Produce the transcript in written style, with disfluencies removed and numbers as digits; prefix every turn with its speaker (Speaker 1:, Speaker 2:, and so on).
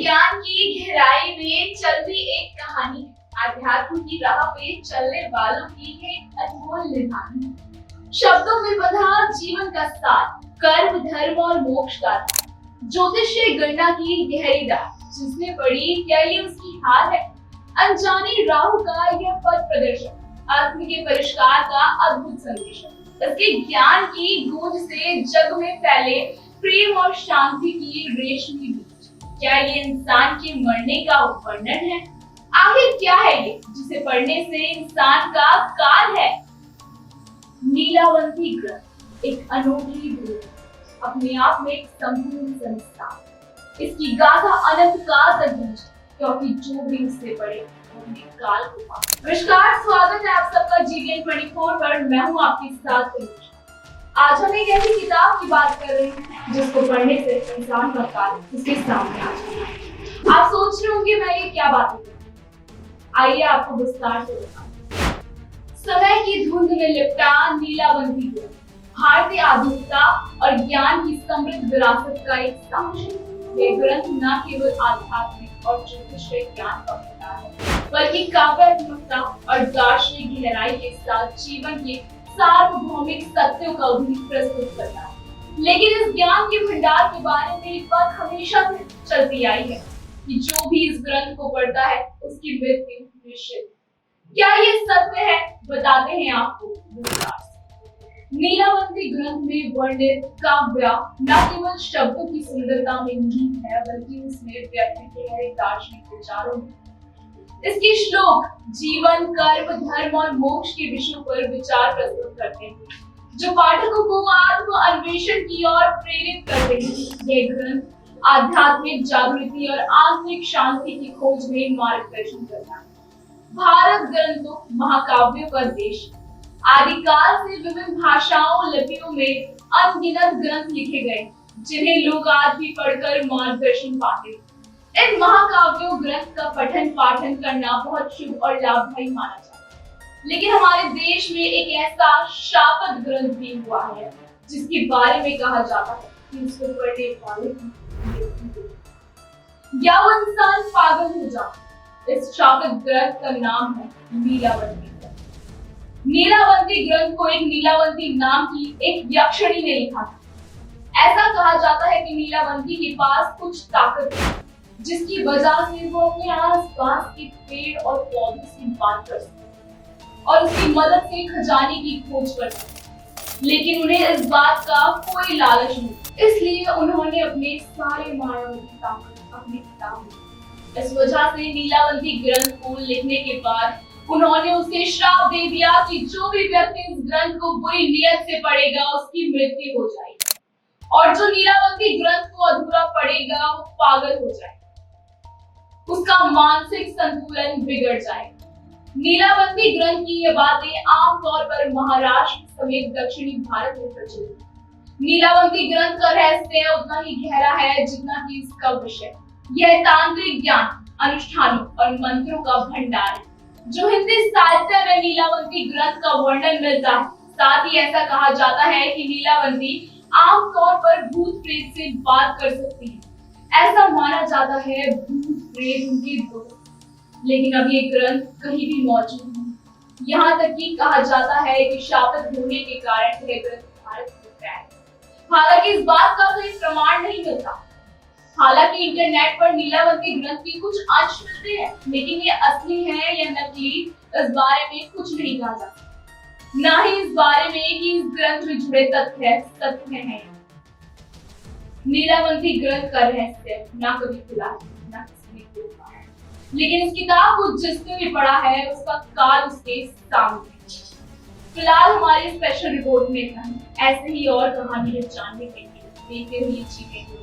Speaker 1: विज्ञान की गहराई में चलती एक कहानी है। अध्यात्म की राह पे चलने वालों की एक अनमोल निशानी है। शब्दों में बंधा जीवन का सार, कर्म धर्म और मोक्ष का राह। ज्योतिष गणना की गहरी राह जिसने पढ़ी, क्या ये उसकी हार है? अनजानी राहु का यह पथ प्रदर्शन, आत्म के परिष्कार का अद्भुत संदेश। इसके ज्ञान की गूंज से जग में फैले प्रेम और शांति की रेशमी बीज। क्या ये इंसान के मरने का वर्णन है? आखिर क्या है ये जिसे पढ़ने से इंसान का काल है? नीलावंती ग्रंथ एक अनोखी भेद, अपने आप में एक संपूर्ण संस्था। इसकी गाथा अनंत काल तक गूंजे, क्योंकि जो भी उससे पढ़े अपने काल को पाए। नमस्कार, स्वागत है आप सबका GVN 24 पर। मैं हूँ आपके साथ तनुजा। आज हम एक ऐसी किताब की बात कर रहे हैं जिसको पढ़ने से इंसान का काल उसके सामने आ जाता है। आप सोच रहे होंगे मैं ये क्या बातें कर रही हूँ। आइए आपको विस्तार से बताऊं। समय की धुंध में लिपटा नीलावंती ग्रंथ भारतीय आधुनिकता और ज्ञान की समृद्ध विरासत का एक साक्ष्य। ये ग्रंथ न केवल आध्यात्मिक और ज्योतिष ज्ञान का भंडार है, बल्कि काव्यात्मकता और दार्शनिक गहराई के साथ जीवन के सार्वभौमिक सत्यों का भी प्रस्तुत करता है। लेकिन इस ज्ञान के भंडार के बारे में एक बात हमेशा से चलती आई है कि जो भी इस ग्रंथ को पढ़ता है उसकी मृत्यु निश्चित। क्या ये सत्य है? बताते हैं आपको विस्तार से। नीलावंती ग्रंथ में वर्णित काव्य न केवल शब्दों की सुंदरता में निहित है, बल्कि उसमें व्यक्ति के हर एक दार्शनिक विचारों में इसके श्लोक जीवन, कर्म, धर्म और मोक्ष के विषयों पर विचार प्रस्तुत करते हैं, जो पाठकों को आत्म अन्वेषण की ओर प्रेरित करते हैं। यह ग्रंथ आध्यात्मिक जागृति और आंतरिक शांति की खोज में मार्गदर्शन करता है। भारत ग्रंथों महाकाव्यों का देश। आदिकाल से विभिन्न भाषाओं लिपियों में अनगिनत ग्रंथ लिखे गए, जिन्हें लोग आज भी पढ़कर मार्गदर्शन पाते हैं। इन महाकाव्यों ग्रंथ का पठन पाठन करना बहुत शुभ और लाभदायी माना जाता है। लेकिन हमारे देश में एक ऐसा शापित ग्रंथ भी हुआ है जिसके बारे में कहा जाता है कि इसको पढ़ने वाले या वो इंसान पागल हो जाता। इस शापित ग्रंथ का नाम है नीलावंती ग्रंथ। नीलावंती ग्रंथ को एक नीलावंती नाम की एक यक्षिणी ने लिखा था। ऐसा कहा जाता है कि नीलावंती के पास कुछ ताकत है, जिसकी वजह से वो अपने आसपास के पेड़ और पौधों से बात कर सकते और उसकी मदद से खजाने की खोज कर सकते। लेकिन उन्हें इस बात का कोई लालच नहीं, इसलिए उन्होंने अपने सारे मानव की ताकत अपने किताब में। इस वजह से नीलावंती ग्रंथ को लिखने के बाद उन्होंने उसे श्राप दे दिया कि जो भी व्यक्ति इस ग्रंथ को बुरी नियत से पढ़ेगा उसकी मृत्यु हो जाएगी, और जो नीलावंती ग्रंथ को अधूरा पढ़ेगा वो पागल हो जाएगा, उसका मानसिक संतुलन बिगड़ जाएगा। नीलावंती ग्रंथ की ये बातें आमतौर पर महाराष्ट्र समेत दक्षिणी भारत में प्रचलित है। नीलावंती ग्रंथ का रहस्य उतना ही गहरा है जितना कि इसका विषय। यह तांत्रिक ज्ञान, अनुष्ठानों और मंत्रों का भंडार है, जो हिंदी साहित्य में नीलावंती ग्रंथ का वर्णन मिलता है। साथ ही ऐसा कहा जाता है कि नीलावंती आमतौर पर भूत प्रेत से बात कर सकती है। ऐसा माना जाता है भूत प्रेत उनके दोस्त, लेकिन अब ये ग्रंथ कहीं भी मौजूद नहीं। यहाँ तक कि कहा जाता है कि शापित होने के कारण यह ग्रंथ भारत में है। हालांकि इस बात का कोई प्रमाण नहीं मिलता। हालांकि इंटरनेट पर नीलावंती ग्रंथ के कुछ अंश मिलते हैं, लेकिन ये असली है या नकली इस बारे में कुछ नहीं कहा जाता। ना ही इस बारे में कि इस ग्रंथ में जुड़े तथ्य हैं। नीलावंती ग्रंथ का रहस्य ना कभी खुला है, ना किसी ने खोला है, लेकिन इस किताब को जिसने भी पढ़ा है उसका काल उसके सामने। फिलहाल हमारी स्पेशल रिपोर्ट में इतना ही। ऐसे ही और कहानियां जानने के लिए देखते रहिए GVN।